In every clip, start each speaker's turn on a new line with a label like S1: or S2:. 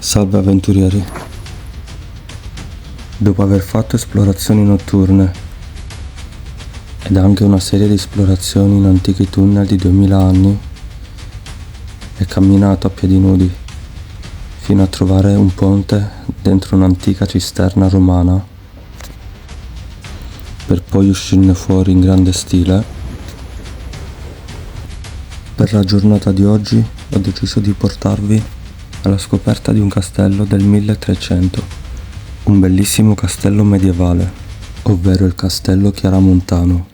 S1: Salve avventurieri. Dopo aver fatto esplorazioni notturne ed anche una serie di esplorazioni in antichi tunnel di 2000 anni e camminato a piedi nudi fino a trovare un ponte dentro un'antica cisterna romana per poi uscirne fuori in grande stile, per la giornata di oggi ho deciso di portarvi alla scoperta di un castello del 1300, un bellissimo castello medievale, ovvero il castello Chiaramontano.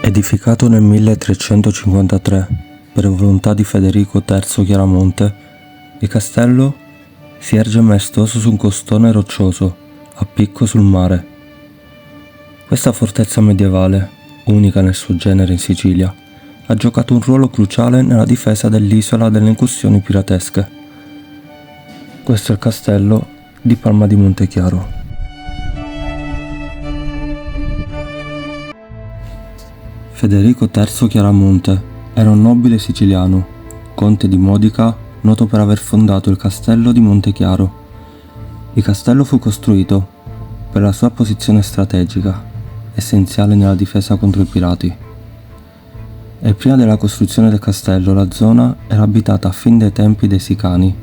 S1: Edificato nel 1353 per volontà di Federico III Chiaramonte, il castello si erge maestoso su un costone roccioso, a picco sul mare. Questa fortezza medievale, unica nel suo genere in Sicilia, ha giocato un ruolo cruciale nella difesa dell'isola dalle incursioni piratesche. Questo è il castello di Palma di Montechiaro. Federico III Chiaramonte era un nobile siciliano, conte di Modica, noto per aver fondato il castello di Montechiaro. Il castello fu costruito per la sua posizione strategica, essenziale nella difesa contro i pirati. E prima della costruzione del castello la zona era abitata fin dai tempi dei Sicani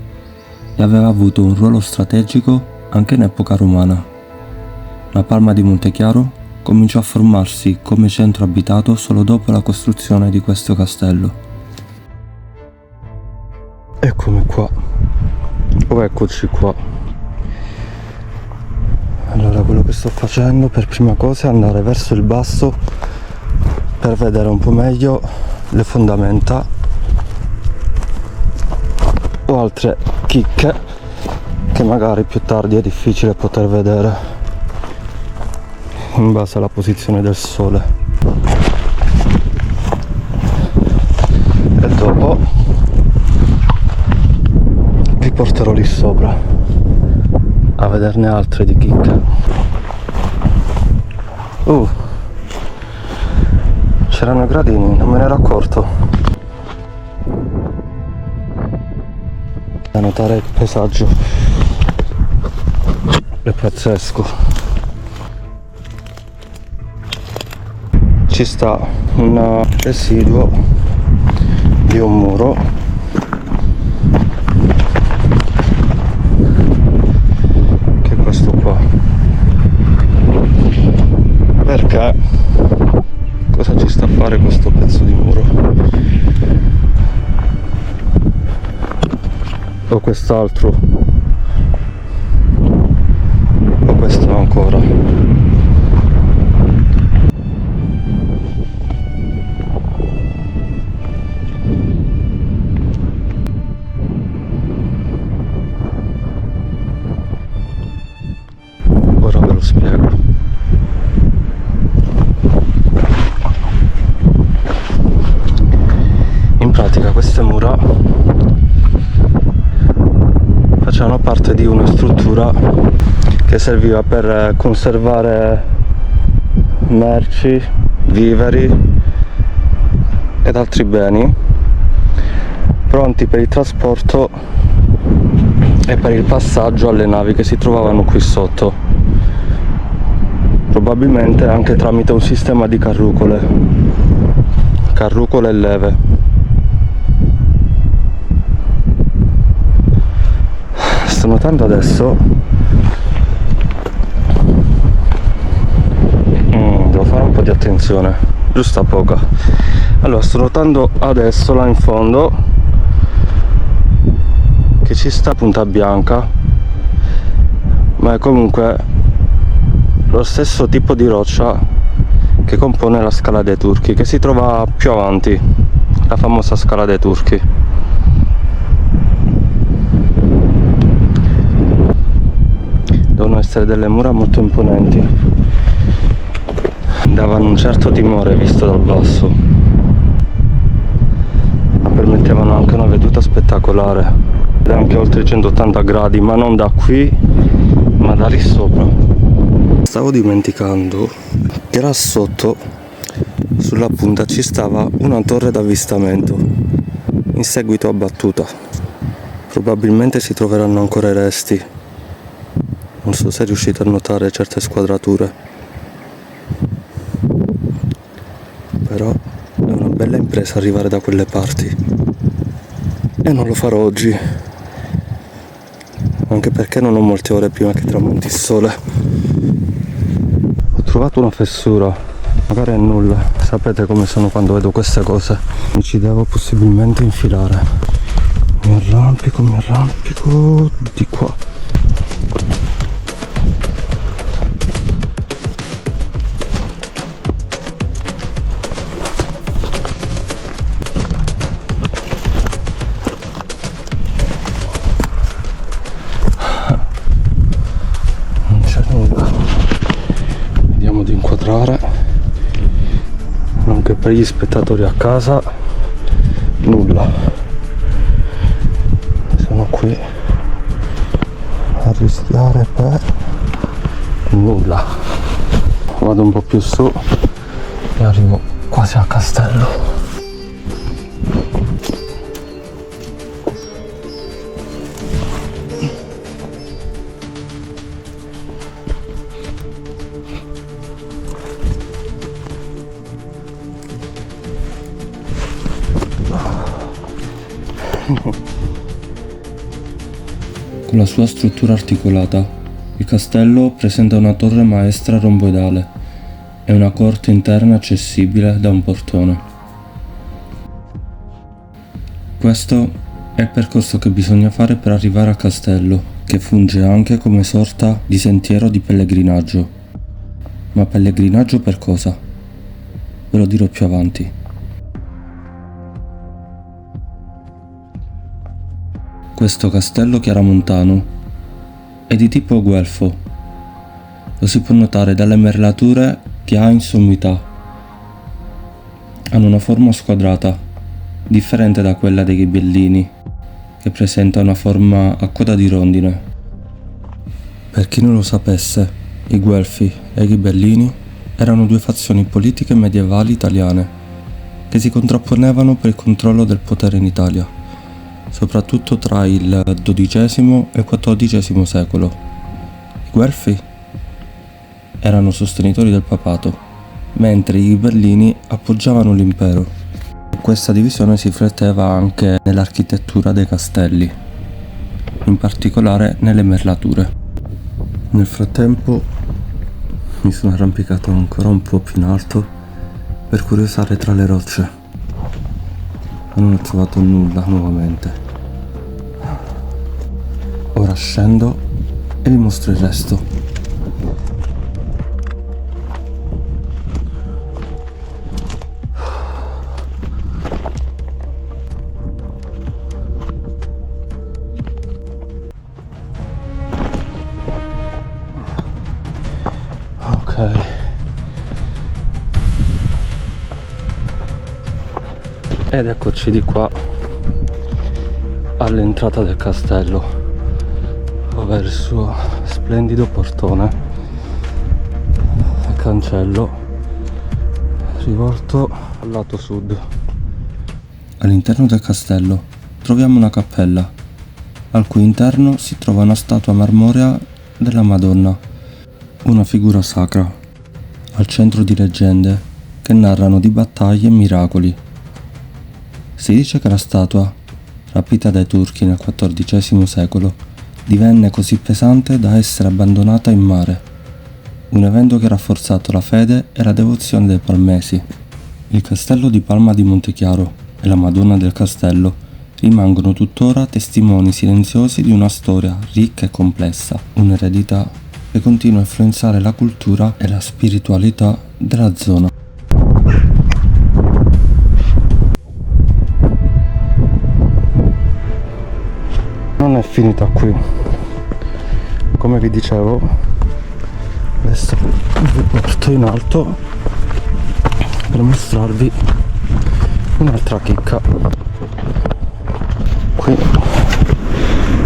S1: e aveva avuto un ruolo strategico anche in epoca romana. La Palma di Montechiaro cominciò a formarsi come centro abitato solo dopo la costruzione di questo castello. Eccomi qua, eccoci qua. Allora, quello che sto facendo per prima cosa è andare verso il basso per vedere un po' meglio le fondamenta o altre chicche che magari più tardi è difficile poter vedere in base alla posizione del sole. E dopo vi porterò lì sopra a vederne altre di chicche. C'erano i gradini, non me ne ero accorto. Da notare il paesaggio è pazzesco. Ci sta un residuo di un muro che è questo qua. Perché cosa ci sta a fare questo pezzo di muro? O quest'altro? O questo ancora? Spiego. In pratica queste mura facevano parte di una struttura che serviva per conservare merci, viveri ed altri beni pronti per il trasporto e per il passaggio alle navi che si trovavano qui sotto, probabilmente anche tramite un sistema di carrucole e leve. Sto notando adesso devo fare un po' di attenzione, giusta poca. Allora, sto notando adesso là in fondo che che ci sta Punta Bianca, ma è comunque lo stesso tipo di roccia che compone la Scala dei Turchi, che si trova più avanti, la famosa Scala dei Turchi. Devono essere delle mura molto imponenti, davano un certo timore visto dal basso, ma permettevano anche una veduta spettacolare, ed anche oltre i 180 gradi, ma non da qui, ma da lì sopra. Stavo dimenticando che là sotto, sulla punta, ci stava una torre d'avvistamento, in seguito abbattuta. Probabilmente si troveranno ancora i resti. Non so se riuscite a notare certe squadrature, però è una bella impresa arrivare da quelle parti, e non lo farò oggi, anche perché non ho molte ore prima che tramonti il sole. Ho trovato una fessura, magari è nulla, sapete come sono quando vedo queste cose, mi ci devo possibilmente infilare. Mi arrampico di qua. Vediamo di inquadrare anche per gli spettatori a casa. Nulla, sono qui a rischiare per nulla. Vado un po' più su e arrivo quasi al castello. Con la sua struttura articolata, il castello presenta una torre maestra romboidale e una corte interna accessibile da un portone. Questo è il percorso che bisogna fare per arrivare al castello, che funge anche come sorta di sentiero di pellegrinaggio. Ma pellegrinaggio per cosa? Ve lo dirò più avanti. Questo castello chiaramontano è di tipo guelfo, lo si può notare dalle merlature che ha in sommità. Hanno una forma squadrata, differente da quella dei ghibellini, che presenta una forma a coda di rondine. Per chi non lo sapesse, i guelfi e i ghibellini erano due fazioni politiche medievali italiane che si contrapponevano per il controllo del potere in Italia, soprattutto tra il XII e il XIV secolo. I Guelfi erano sostenitori del papato, mentre i Ghibellini appoggiavano l'impero. Questa divisione si rifletteva anche nell'architettura dei castelli, in particolare nelle merlature. Nel frattempo mi sono arrampicato ancora un po' più in alto per curiosare tra le rocce, ma non ho trovato nulla nuovamente. Ora scendo e vi mostro il resto. Ok. Ed eccoci di qua all'entrata del castello, ovvero il suo splendido portone e cancello rivolto al lato sud. All'interno del castello troviamo una cappella, al cui interno si trova una statua marmorea della Madonna, una figura sacra, al centro di leggende che narrano di battaglie e miracoli. Si dice che la statua, rapita dai turchi nel XIV secolo, divenne così pesante da essere abbandonata in mare, un evento che ha rafforzato la fede e la devozione dei palmesi. Il castello di Palma di Montechiaro e la Madonna del Castello rimangono tuttora testimoni silenziosi di una storia ricca e complessa, un'eredità che continua a influenzare la cultura e la spiritualità della zona. Non è finita qui, come vi dicevo, adesso vi porto in alto per mostrarvi un'altra chicca. Qui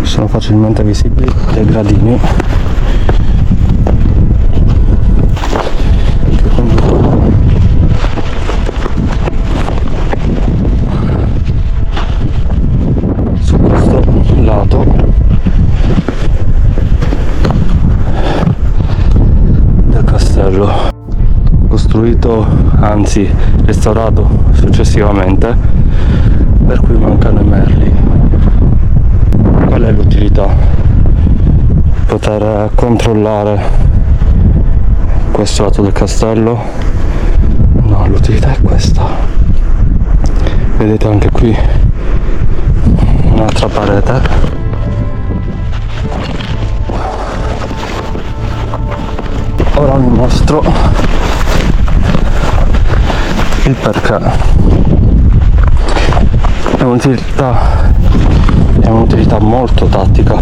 S1: sono facilmente visibili dei gradini che conducono su questo lato del castello, costruito, anzi restaurato successivamente, per cui mancano i merli. Qual è l'utilità? Poter controllare questo lato del castello? No, l'utilità è questa. Vedete anche qui un'altra parete. Ora vi mostro il perché. È un'utilità molto tattica.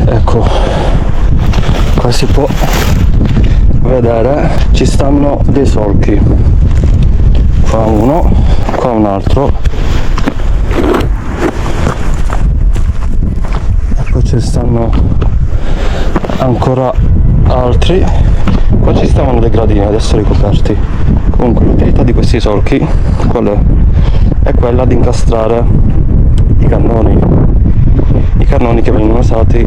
S1: Ecco, qua si può vedere, ci stanno dei solchi, qua uno, qua un altro, e poi ci stanno ancora altri. Qua ci stavano dei gradini adesso ricoperti. Comunque l'utilità di questi solchi qual è quella di incastrare i cannoni che vengono usati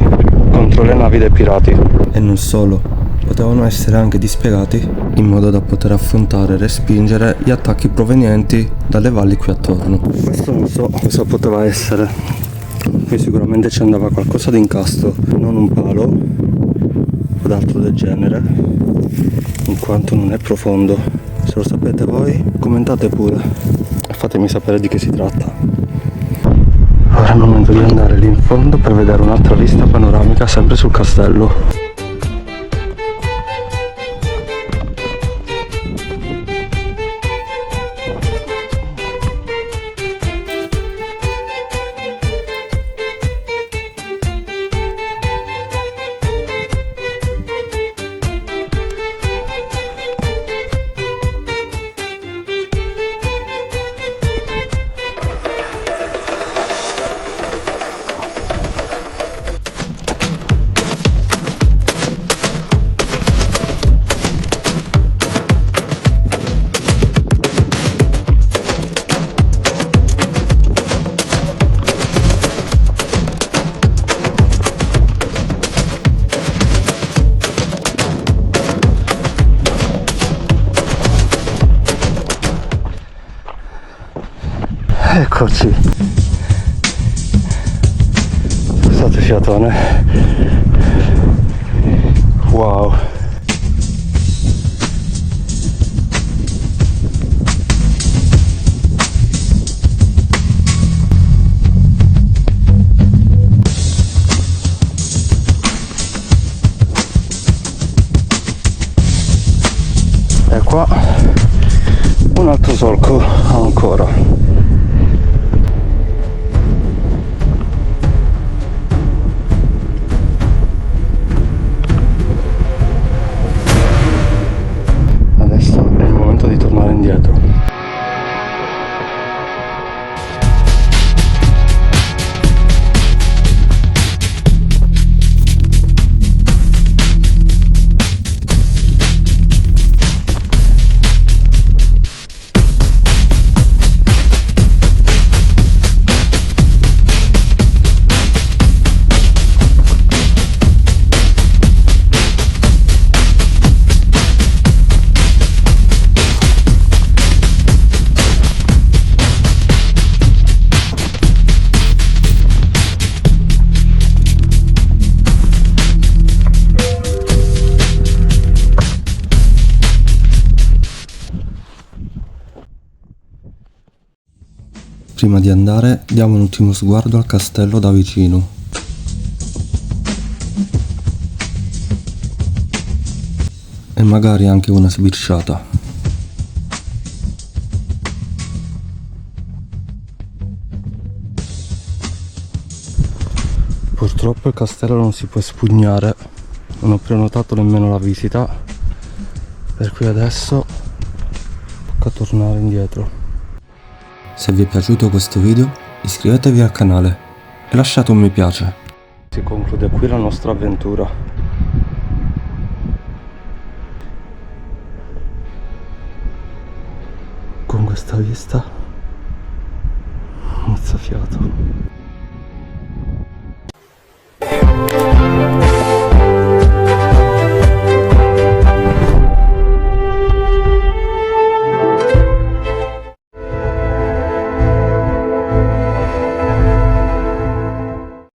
S1: contro le navi dei pirati. E non solo, potevano essere anche dispiegati in modo da poter affrontare e respingere gli attacchi provenienti dalle valli qui attorno. Questo non so cosa poteva essere, qui sicuramente ci andava qualcosa di incastro, non un palo o d'altro del genere, in quanto non è profondo. Se lo sapete voi, commentate pure e fatemi sapere di che si tratta. Ora è il momento di andare lì in fondo per vedere un'altra vista panoramica sempre sul castello. Eccoci, scusate fiatone, wow, e qua un altro solco ancora. Prima di andare diamo un ultimo sguardo al castello da vicino. E magari anche una sbirciata. Purtroppo il castello non si può espugnare, non ho prenotato nemmeno la visita, per cui adesso tocca tornare indietro. Se vi è piaciuto questo video iscrivetevi al canale e lasciate un mi piace. Si conclude qui la nostra avventura. Con questa vista mozzafiato.